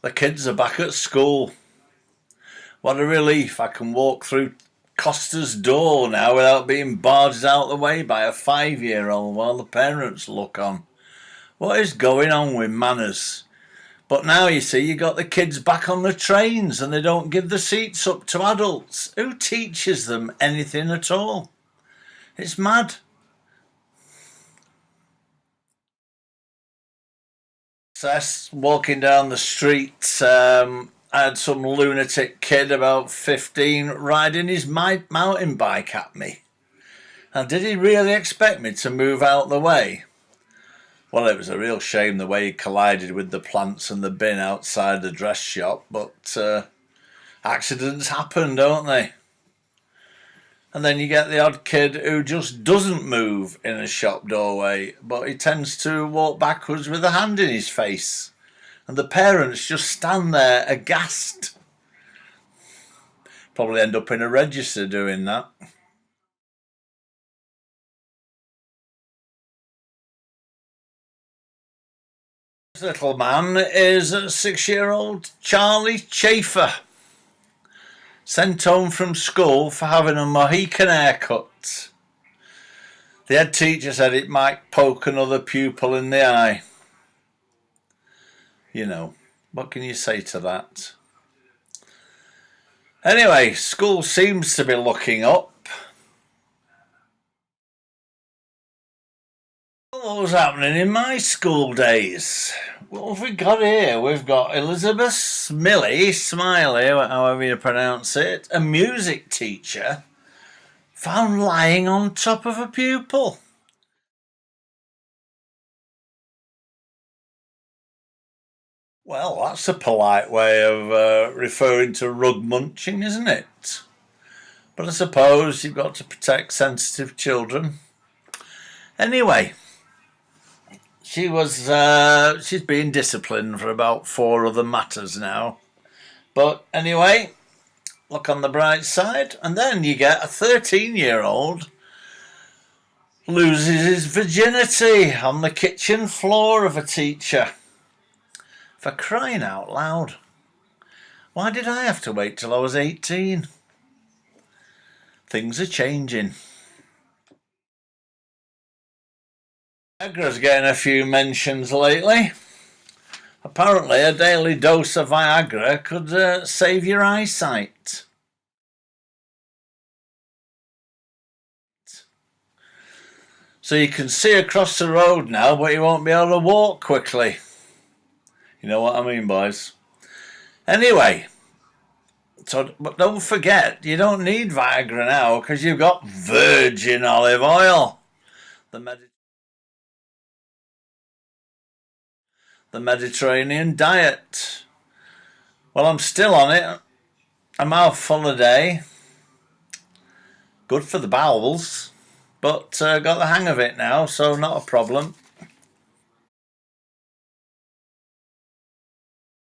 The kids are back at school. What a relief. I can walk through Costa's door now without being barged out the way by a 5-year-old while the parents look on. What is going on with manners? But now you see you got the kids back on the trains and they don't give the seats up to adults. Who teaches them anything at all? It's mad. Walking down the street, I had some lunatic kid about 15 riding his mountain bike at me. And did he really expect me to move out the way? Well, it was a real shame the way he collided with the plants and the bin outside the dress shop, but accidents happen, don't they? And then you get the odd kid who just doesn't move in a shop doorway, but he tends to walk backwards with a hand in his face. And the parents just stand there aghast. Probably end up in a register doing that. This little man is 6-year-old Charlie Chafer, sent home from school for having a Mohican haircut. The head teacher said it might poke another pupil in the eye. You know, what can you say to that? Anyway, school seems to be looking up. What was happening in my school days? What have we got here? We've got Elizabeth Smiley, however you pronounce it, a music teacher, found lying on top of a pupil. Well, that's a polite way of referring to rug munching, isn't it? But I suppose you've got to protect sensitive children. Anyway, she's been disciplined for about 4 other matters now. But anyway, look on the bright side. And then you get a 13-year-old loses his virginity on the kitchen floor of a teacher. For crying out loud. Why did I have to wait till I was 18? Things are changing. Viagra's getting a few mentions lately. Apparently a daily dose of Viagra could save your eyesight. So you can see across the road now, but you won't be able to walk quickly. You know what I mean, boys? Anyway, but don't forget, you don't need Viagra now because you've got virgin olive oil. The Mediterranean diet. Well, I'm still on it. A mouthful a day. Good for the bowels, but got the hang of it now, so not a problem.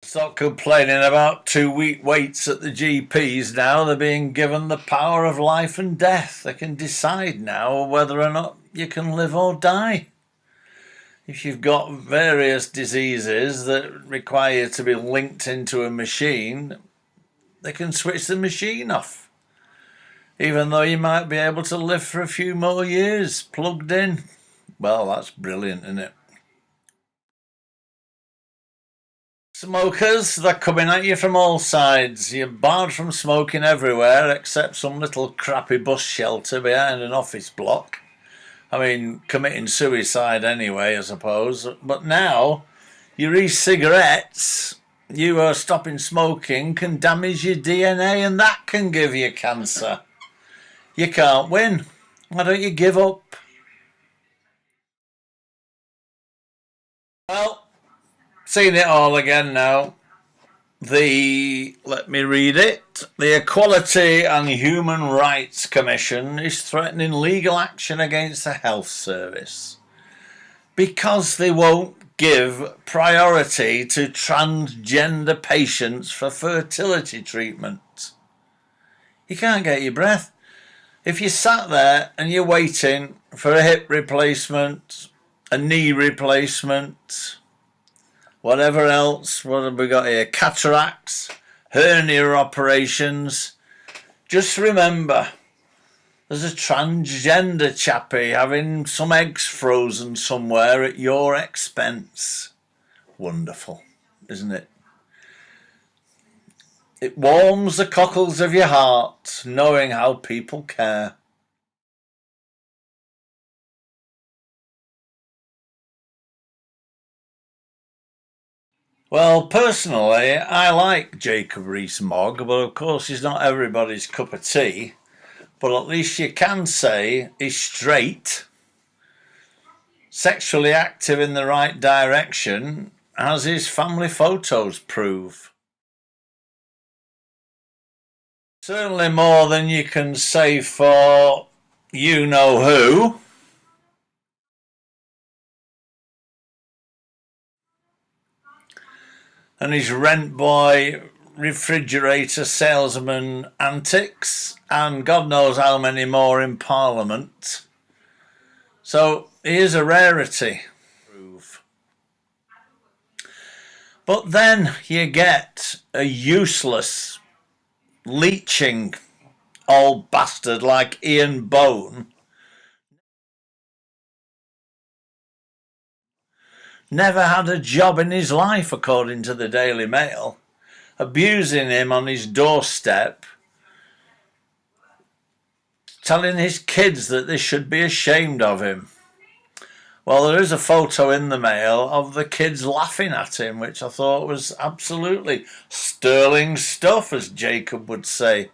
Stop complaining about 2-week waits at the GPs now. They're being given the power of life and death. They can decide now whether or not you can live or die. If you've got various diseases that require you to be linked into a machine, they can switch the machine off. Even though you might be able to live for a few more years plugged in. Well, that's brilliant, isn't it? Smokers, they're coming at you from all sides. You're barred from smoking everywhere except some little crappy bus shelter behind an office block. I mean, committing suicide anyway, I suppose. But now, your e-cigarettes, you are stopping smoking, can damage your DNA and that can give you cancer. You can't win. Why don't you give up? Well, seen it all again now. Let me read it. The Equality and Human Rights Commission is threatening legal action against the health service because they won't give priority to transgender patients for fertility treatment. You can't get your breath. If you sat there and you're waiting for a hip replacement, a knee replacement, whatever else. What have we got here? Cataracts, hernia operations. Just remember, there's a transgender chappie having some eggs frozen somewhere at your expense. Wonderful, isn't it? It warms the cockles of your heart, knowing how people care. Well, personally, I like Jacob Rees-Mogg, but of course he's not everybody's cup of tea. But at least you can say he's straight, sexually active in the right direction, as his family photos prove. Certainly more than you can say for you know who. And his rent boy refrigerator salesman antics, and God knows how many more in Parliament. So he is a rarity. But then you get a useless, leeching old bastard like Ian Bone. Never had a job in his life, according to the Daily Mail. Abusing him on his doorstep, telling his kids that they should be ashamed of him. Well, there is a photo in the Mail of the kids laughing at him, which I thought was absolutely sterling stuff, as Jacob would say.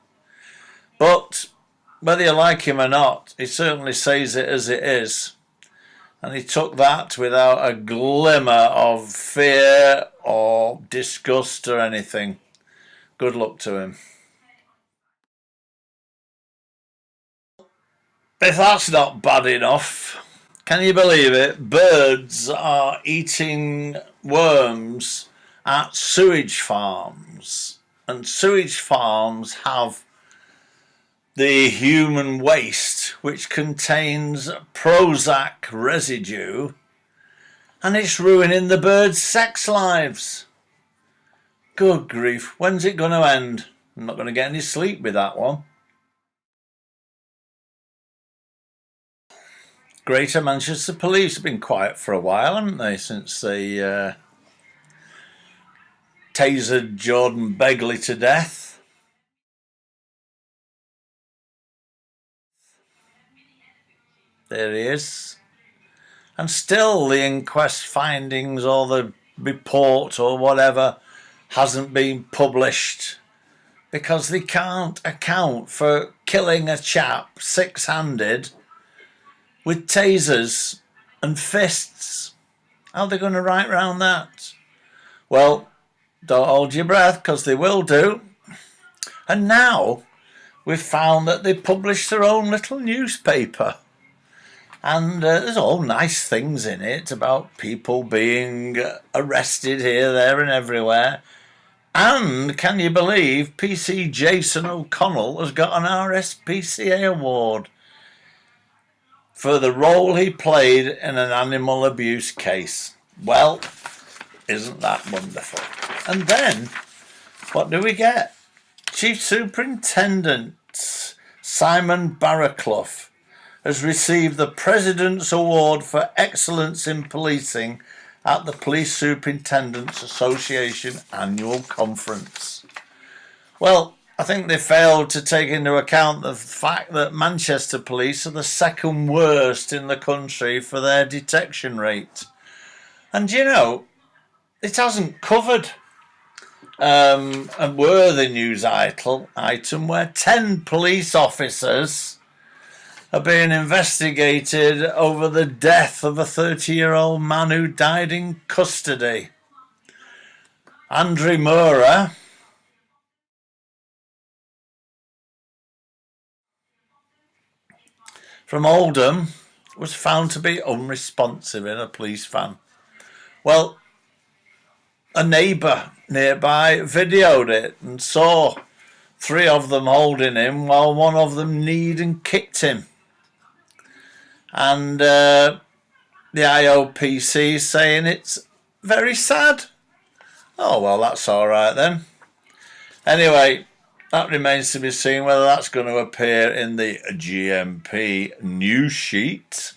But whether you like him or not, he certainly says it as it is. And he took that without a glimmer of fear or disgust or anything. Good luck to him. If that's not bad enough, can you believe it? Birds are eating worms at sewage farms. And sewage farms have the human waste, which contains Prozac residue, and it's ruining the birds' sex lives. Good grief, when's it going to end? I'm not going to get any sleep with that one. Greater Manchester Police have been quiet for a while, haven't they, since they tasered Jordan Begley to death. There he is. And still the inquest findings or the report or whatever hasn't been published because they can't account for killing a chap six-handed with tasers and fists. How are they going to write round that? Well, don't hold your breath, because they will do. And now we've found that they publish their own little newspaper. And there's all nice things in it about people being arrested here, there and everywhere. And can you believe PC Jason O'Connell has got an RSPCA award for the role he played in an animal abuse case. Well, isn't that wonderful? And then, what do we get? Chief Superintendent Simon Barraclough has received the President's Award for Excellence in Policing at the Police Superintendents Association Annual Conference. Well, I think they failed to take into account the fact that Manchester Police are the second worst in the country for their detection rate. And you know, it hasn't covered a worthy news item where 10 police officers are being investigated over the death of a 30-year-old man who died in custody. Andrew Mura from Oldham was found to be unresponsive in a police van. Well, a neighbour nearby videoed it and saw 3 of them holding him while one of them kneed and kicked him. And the IOPC is saying it's very sad Oh, well, that's all right then. Anyway, that remains to be seen whether that's going to appear in the GMP news sheet.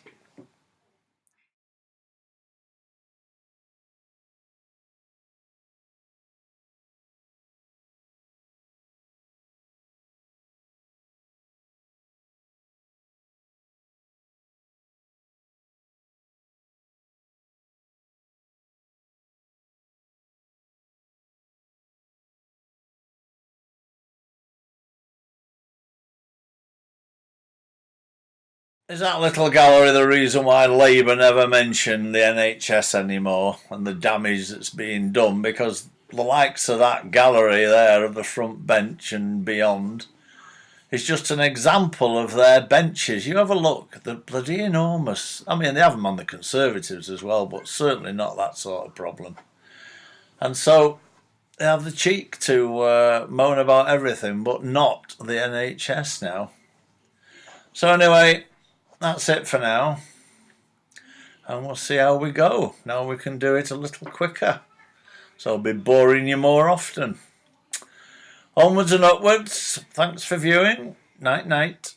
Is that little gallery the reason why Labour never mentioned the NHS anymore and the damage that's being done? Because the likes of that gallery there of the front bench and beyond is just an example of their benches. You have a look, they're bloody enormous. I mean, they have them on the Conservatives as well, but certainly not that sort of problem. And so they have the cheek to moan about everything, but not the NHS now. So anyway, that's it for now. And we'll see how we go. Now we can do it a little quicker. So I'll be boring you more often. Onwards and upwards. Thanks for viewing. Night night.